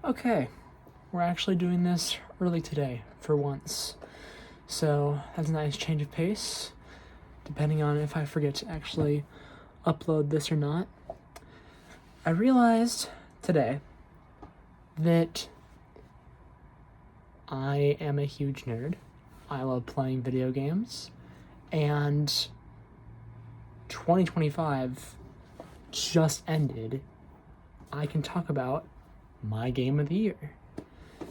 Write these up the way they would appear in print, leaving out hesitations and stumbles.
Okay, we're actually doing this early today, for once. So that's a nice change of pace, depending on if I forget to actually upload this or not. I realized today that I am a huge nerd. I love playing video games, and 2025 just ended. I can talk about my game of the year.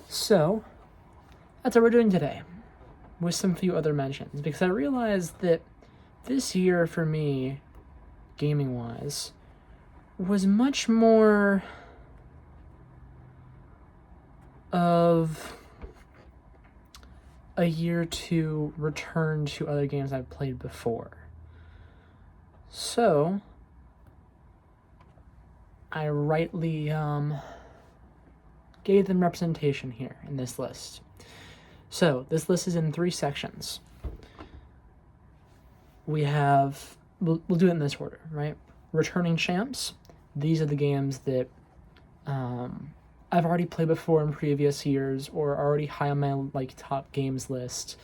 So, that's what we're doing today, with some few other mentions, because I realized that this year for me, gaming-wise, was much more of a year to return to other games I've played before. So, I rightly gave them representation here in this list. So, this list is in 3 sections. We'll do it in this order, right? Returning champs. These are the games that I've already played before in previous years or are already high on my top games list.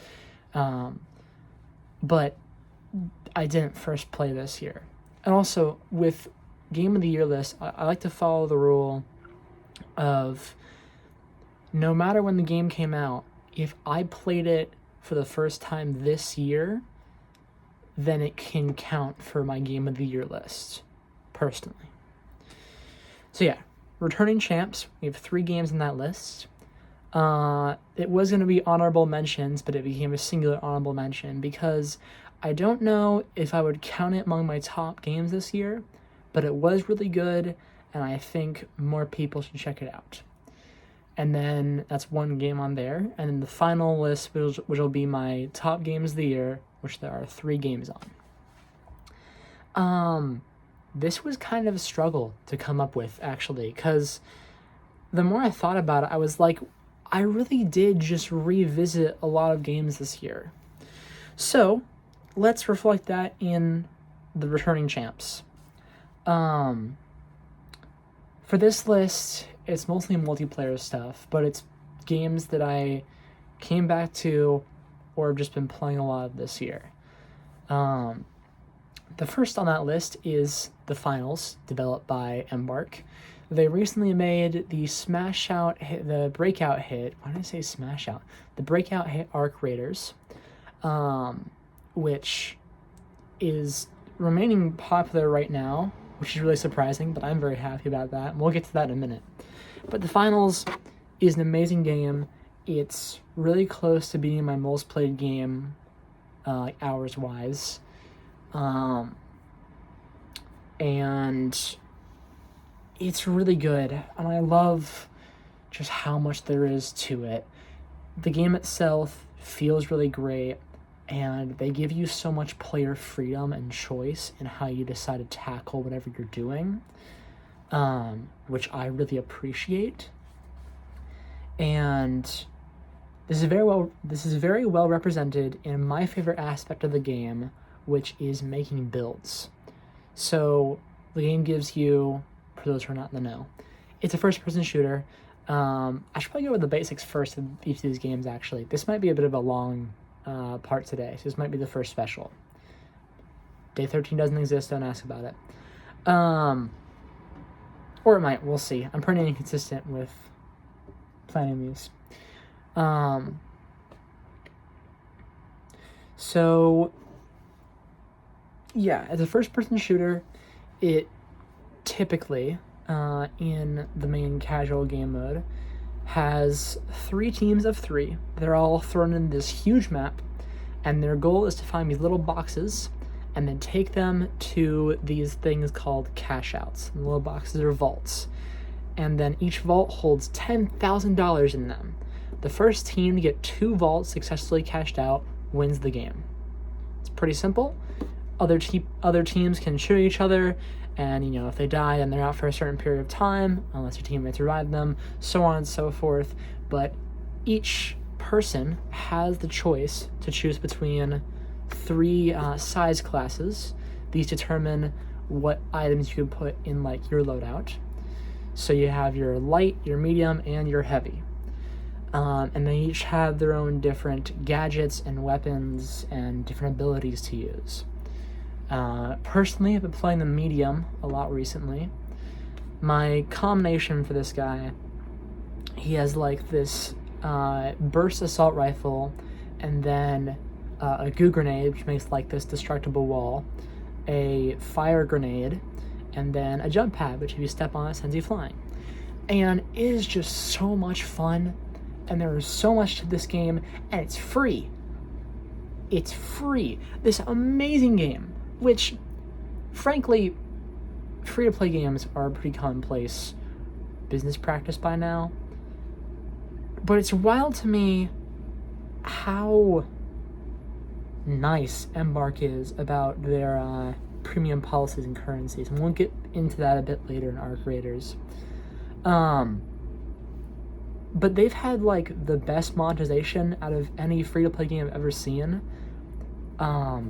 But I didn't first play this year. And also, with Game of the Year list, I like to follow the rule of no matter when the game came out, if I played it for the first time this year, then it can count for my Game of the Year list, personally. So yeah, returning champs, we have 3 games in that list. It was going to be honorable mentions, but it became a singular honorable mention because I don't know if I would count it among my top games this year, but it was really good, and I think more people should check it out. And then that's 1 game on there, and then the final list, which will be my top games of the year, which there are 3 games on. This was kind of a struggle to come up with, actually, because the more I thought about it, I was like, I really did just revisit a lot of games this year. So, let's reflect that in the returning champs. For this list, it's mostly multiplayer stuff, but it's games that I came back to or have just been playing a lot of this year. The first on that list is The Finals, developed by Embark. They recently made the the breakout hit, why did I say smash out? The breakout hit Arc Raiders, which is remaining popular right now, which is really surprising, but I'm very happy about that, and we'll get to that in a minute. But The Finals is an amazing game. It's really close to being my most played game, hours-wise. And it's really good, and I love just how much there is to it. The game itself feels really great, and they give you so much player freedom and choice in how you decide to tackle whatever you're doing, which I really appreciate. And this is very well represented in my favorite aspect of the game, which is making builds. So the game gives you, for those who are not in the know, it's a first-person shooter. I should probably go with the basics first of each of these games, actually. This might be a bit of a long part today, so this might be the first special. Day 13 doesn't exist, don't ask about it. Or it might, we'll see. I'm pretty inconsistent with planning these. So, yeah, as a first-person shooter, it typically, in the main casual game mode, has 3 teams of 3. They're all thrown in this huge map, and their goal is to find these little boxes and then take them to these things called cash-outs. The little boxes are vaults. And then each vault holds $10,000 in them. The first team to get 2 vaults successfully cashed out wins the game. It's pretty simple. Other teams can shoot each other, and if they die, then they're out for a certain period of time, unless your teammates revive them, so on and so forth. But each person has the choice to choose between 3 size classes. These determine what items you can put in your loadout. So you have your light, your medium, and your heavy. And they each have their own different gadgets and weapons and different abilities to use. Personally, I've been playing the medium a lot recently. My combination for this guy, he has like this burst assault rifle, and then a goo grenade, which makes like this destructible wall, a fire grenade, and then a jump pad, which if you step on it sends you flying. And it is just so much fun, and there is so much to this game, and it's free. It's free. This amazing game, which, frankly, free-to-play games are a pretty commonplace business practice by now. But it's wild to me how nice Embark is about their premium policies and currencies, and we'll get into that a bit later in Arc Raiders. But they've had like the best monetization out of any free-to-play game I've ever seen. I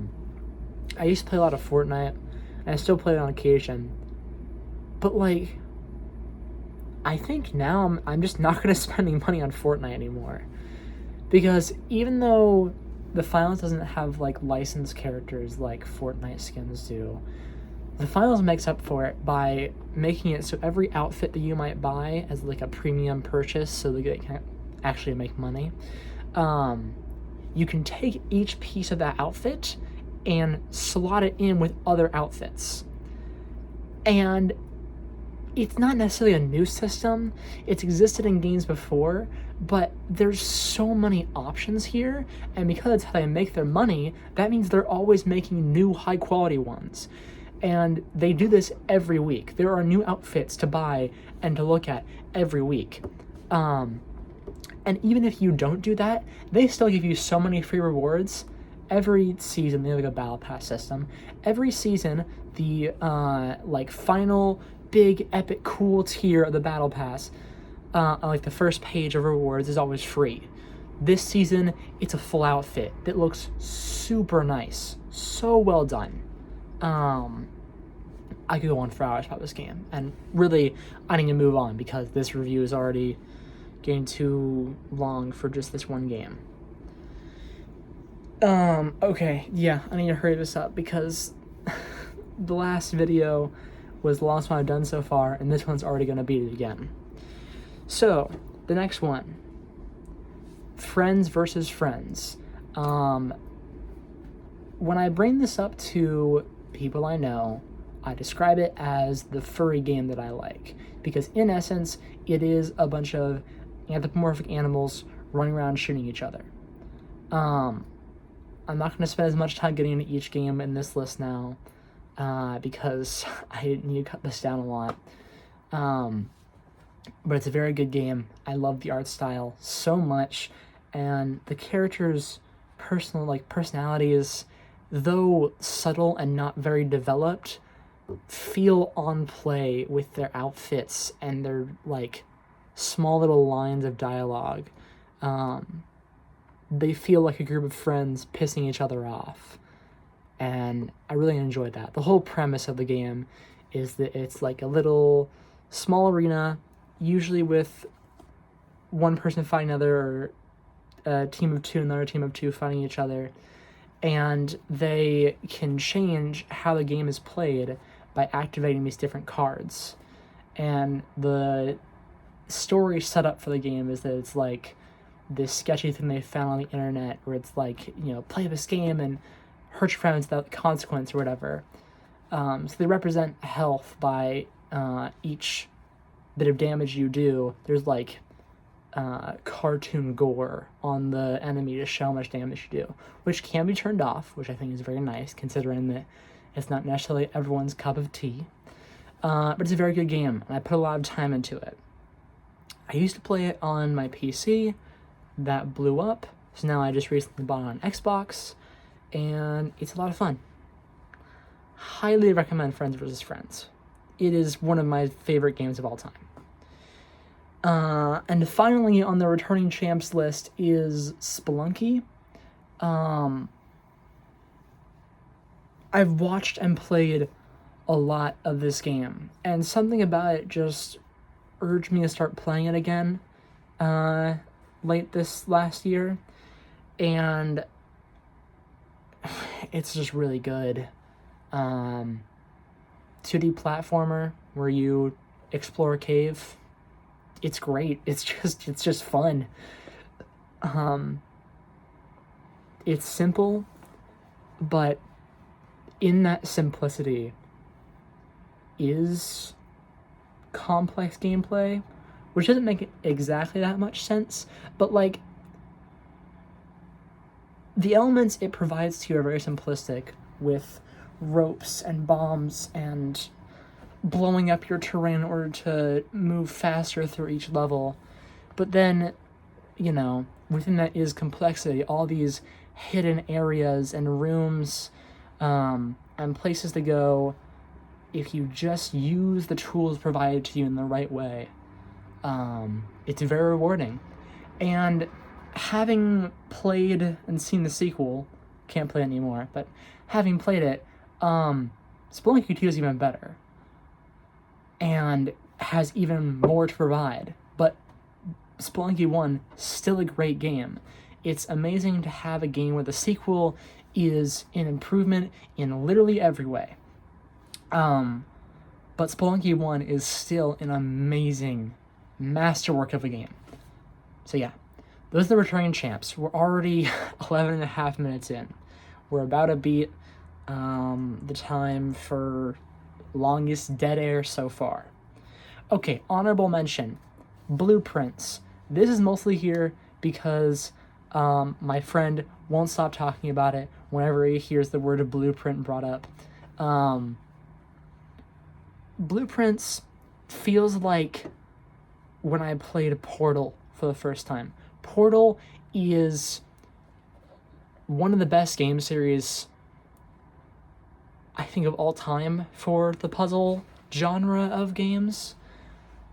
used to play a lot of Fortnite, and I still play it on occasion. But like, I think now I'm just not going to spend any money on Fortnite anymore. Because even though the finals doesn't have like licensed characters like Fortnite skins do, the finals makes up for it by making it so every outfit that you might buy as like a premium purchase, so that they can actually make money, you can take each piece of that outfit and slot it in with other outfits. And it's not necessarily a new system. It's existed in games before, but there's so many options here, and because that's how they make their money, that means they're always making new high-quality ones. And they do this every week. There are new outfits to buy and to look at every week. And even if you don't do that, they still give you so many free rewards. Every season, they have like a battle pass system. Every season, the like final big epic cool tier of the battle pass, like the first page of rewards, is always free. This season, it's a full outfit that looks super nice, so well done. I could go on for hours about this game, and really, I need to move on because this review is already getting too long for just this one game. Okay, yeah, I need to hurry this up because the last video was the longest one I've done so far, and this one's already going to beat it again. So, the next one, Friends versus Friends. When I bring this up to people I know, I describe it as the furry game that I like, because in essence, it is a bunch of anthropomorphic animals running around shooting each other. I'm not going to spend as much time getting into each game in this list now, because I need to cut this down a lot. But it's a very good game. I love the art style so much, and the characters' personalities, though subtle and not very developed, feel on play with their outfits and their like small little lines of dialogue. They feel like a group of friends pissing each other off, and I really enjoyed that. The whole premise of the game is that it's like a little small arena, usually with one person fighting another, or a team of two, another team of two fighting each other, and they can change how the game is played by activating these different cards. And the story setup for the game is that it's like this sketchy thing they found on the internet where it's like, you know, play this game and hurt your friends without consequence or whatever. So they represent health by each bit of damage you do. There's like cartoon gore on the enemy to show how much damage you do, which can be turned off, which I think is very nice considering that it's not necessarily everyone's cup of tea. But it's a very good game, and I put a lot of time into it. I used to play it on my PC, that blew up, so now I just recently bought it on Xbox, and it's a lot of fun. Highly recommend Friends vs. Friends. It is one of my favorite games of all time. And finally on the returning champs list is Spelunky. I've watched and played a lot of this game, and something about it just urged me to start playing it again late this last year, and it's just really good. 2D platformer where you explore a cave. It's great. It's just fun. It's simple, but in that simplicity is complex gameplay, which doesn't make exactly that much sense, but like the elements it provides to you are very simplistic, with ropes and bombs and blowing up your terrain in order to move faster through each level. But then, you know, within that is complexity, all these hidden areas and rooms and places to go if you just use the tools provided to you in the right way. It's very rewarding. And having played and seen the sequel, can't play it anymore, but having played it, Spelunky 2 is even better and has even more to provide. But Spelunky 1, still a great game. It's amazing to have a game where the sequel is an improvement in literally every way. But Spelunky 1 is still an amazing masterwork of a game. So yeah, those are the returning champs. We're already 11 and a half minutes in. We're about to beat the time for longest dead air so far. Okay, honorable mention, Blueprints. This is mostly here because my friend won't stop talking about it whenever he hears the word of blueprint brought up. Blueprints feels like when I played Portal for the first time. Portal is one of the best game series, I think, of all time for the puzzle genre of games.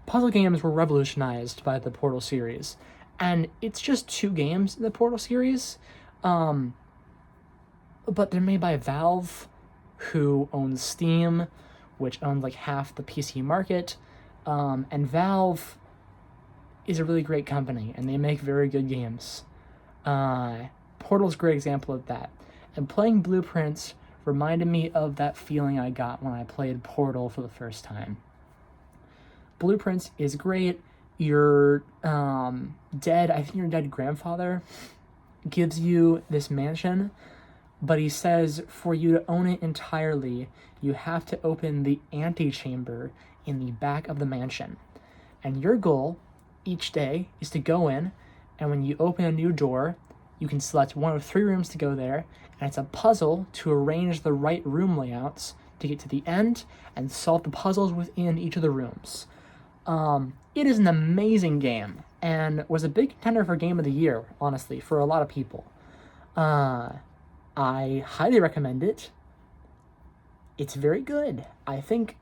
Puzzle games were revolutionized by the Portal series, and it's just 2 games in the Portal series, but they're made by Valve, who owns Steam, which owns like half the PC market, and Valve is a really great company, and they make very good games. Portal's a great example of that, and playing Blueprints reminded me of that feeling I got when I played Portal for the first time. Blueprints is great. Your your dead grandfather gives you this mansion, but he says for you to own it entirely, you have to open the antechamber in the back of the mansion. And your goal each day is to go in, and when you open a new door, you can select one of 3 rooms to go there, and it's a puzzle to arrange the right room layouts to get to the end and solve the puzzles within each of the rooms. It is an amazing game, and was a big contender for Game of the Year, honestly, for a lot of people. I highly recommend it. It's very good. I think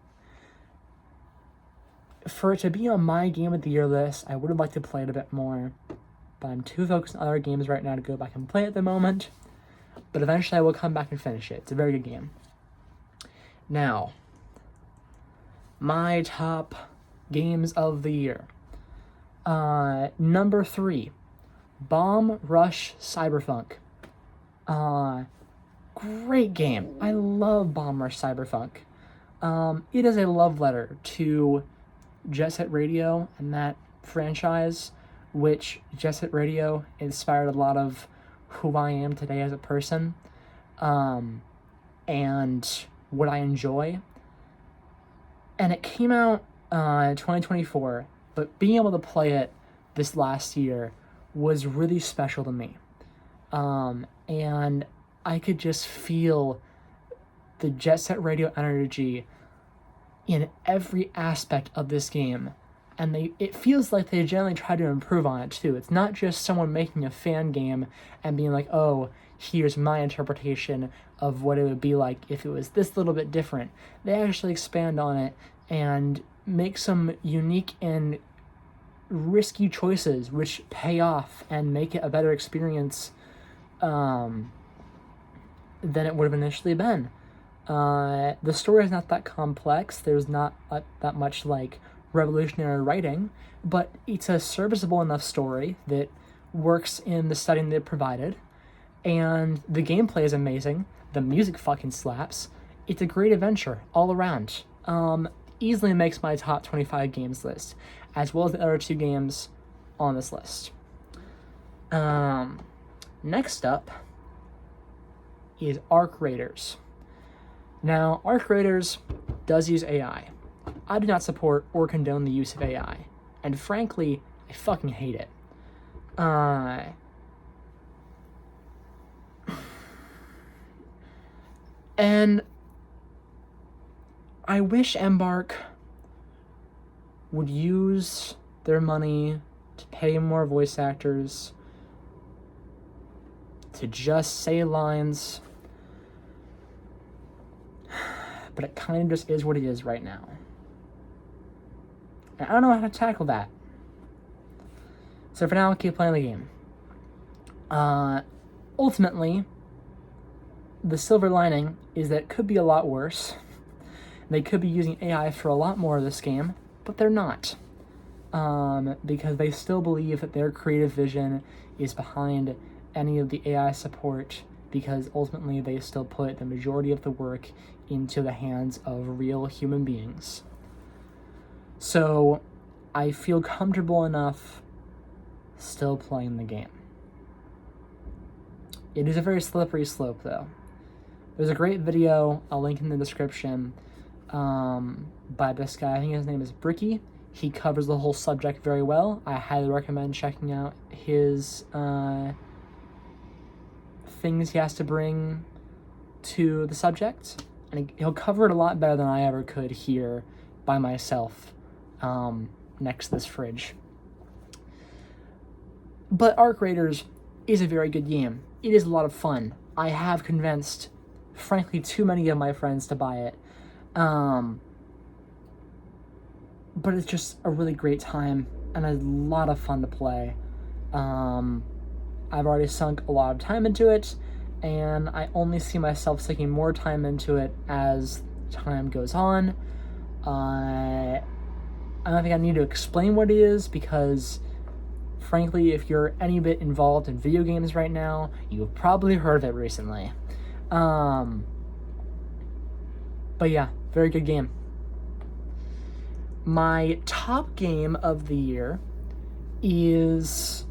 for it to be on my Game of the Year list, I would have liked to play it a bit more, but I'm too focused on other games right now to go back and play it at the moment. But eventually I will come back and finish it. It's a very good game. Now, my top games of the year. Number 3, Bomb Rush Cyberfunk. Great game. I love Bomb Rush Cyberfunk. It is a love letter to Jet Set Radio and that franchise, which Jet Set Radio inspired a lot of who I am today as a person, and what I enjoy. And it came out in 2024, but being able to play it this last year was really special to me. And I could just feel the Jet Set Radio energy in every aspect of this game. And it feels like they generally try to improve on it too. It's not just someone making a fan game and being like, oh, here's my interpretation of what it would be like if it was this little bit different. They actually expand on it and make some unique and risky choices which pay off and make it a better experience than it would have initially been. The story is not that complex. There's not that much like revolutionary writing, but it's a serviceable enough story that works in the setting they provided, and the gameplay is amazing. The music fucking slaps. It's a great adventure all around. Easily makes my top 25 games list, as well as the other 2 games on this list. Next up is Arc Raiders. Now, Arc Raiders does use AI. I do not support or condone the use of AI, and frankly, I fucking hate it. And I wish Embark would use their money to pay more voice actors to just say lines, but it kind of just is what it is right now. And I don't know how to tackle that. So for now, I'll keep playing the game. Ultimately, the silver lining is that it could be a lot worse. They could be using AI for a lot more of this game, but they're not. Because they still believe that their creative vision is behind any of the AI support, because ultimately they still put the majority of the work into the hands of real human beings. So I feel comfortable enough still playing the game. It is a very slippery slope, though. There's a great video, I'll link in the description, by this guy. I think his name is Bricky. He covers the whole subject very well. I highly recommend checking out his things he has to bring to the subject. And he'll cover it a lot better than I ever could here by myself, next to this fridge. But Arc Raiders is a very good game. It is a lot of fun. I have convinced, frankly, too many of my friends to buy it. But it's just a really great time and a lot of fun to play. I've already sunk a lot of time into it, and I only see myself sinking more time into it as time goes on. I don't think I need to explain what it is, because frankly, if you're any bit involved in video games right now, you've probably heard of it recently. But yeah, very good game. My top game of the year is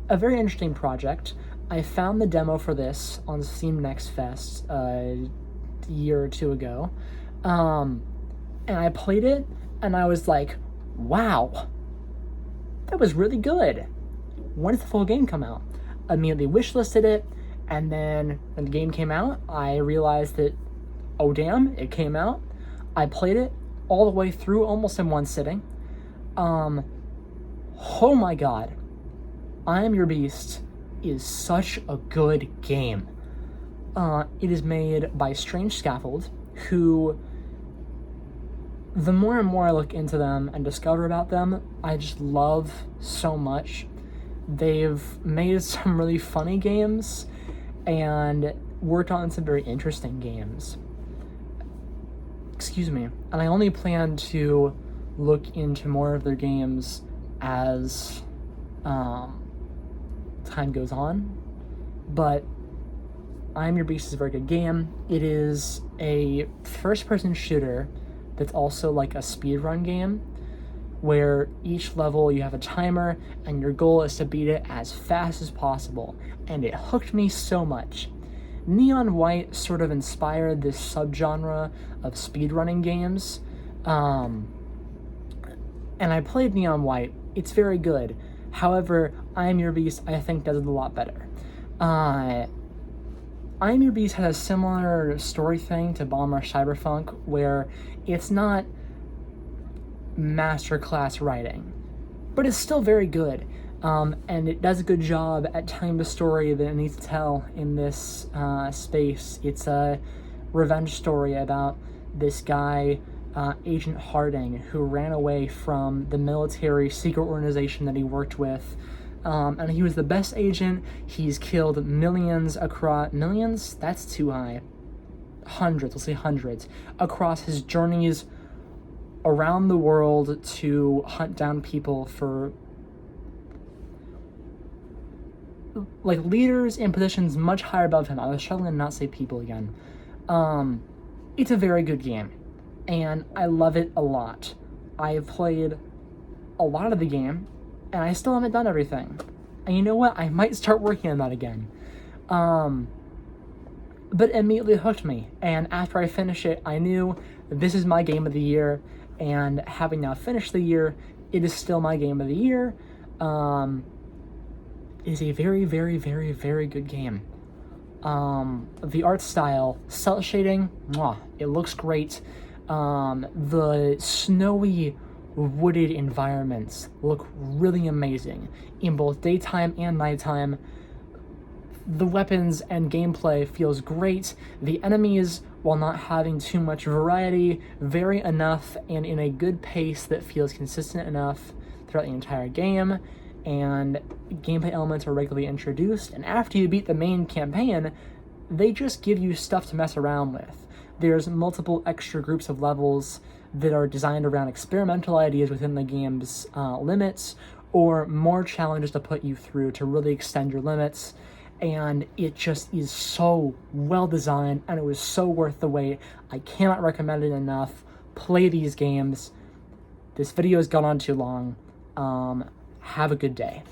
a very interesting project. I found the demo for this on Steam Next Fest a year or 2 ago. And I played it, and I was like, wow, that was really good. When does the full game come out? I immediately wishlisted it, and then when the game came out, I realized that, oh damn, it came out. I played it all the way through almost in one sitting. Oh my god. I Am Your Beast is such a good game. It is made by Strange Scaffold, who, the more and more I look into them and discover about them, I just love so much. They've made some really funny games and worked on some very interesting games. Excuse me. And I only plan to look into more of their games as time goes on. But I Am Your Beast is a very good game. It is a first-person shooter that's also like a speedrun game, where each level you have a timer and your goal is to beat it as fast as possible. And it hooked me so much. Neon White sort of inspired this subgenre of speedrunning games. And I played Neon White. It's very good. However, I Am Your Beast, I think, does it a lot better. I Am Your Beast has a similar story thing to Bomber Cyberfunk, where it's not masterclass writing, but it's still very good. And it does a good job at telling the story that it needs to tell in this space. It's a revenge story about this guy, Agent Harding, who ran away from the military secret organization that he worked with. And he was the best agent. He's killed millions across... Millions? That's too high. Hundreds, let's say hundreds. Across his journeys around the world to hunt down people for like leaders in positions much higher above him. I was struggling to not say people again. It's a very good game, and I love it a lot. I have played a lot of the game, and I still haven't done everything. And you know what? I might start working on that again. But it immediately hooked me, and after I finished it, I knew this is my game of the year, and having now finished the year, it is still my game of the year. It is a very, very, very, very good game. The art style, cel shading, mwah, it looks great. The snowy, wooded environments look really amazing in both daytime and nighttime. The weapons and gameplay feels great. The enemies, while not having too much variety, vary enough and in a good pace that feels consistent enough throughout the entire game. And gameplay elements are regularly introduced, and after you beat the main campaign, they just give you stuff to mess around with. There's multiple extra groups of levels that are designed around experimental ideas within the game's limits, or more challenges to put you through to really extend your limits. And it just is so well designed, and it was so worth the wait. I cannot recommend it enough. Play these games. This video has gone on too long. Have a good day.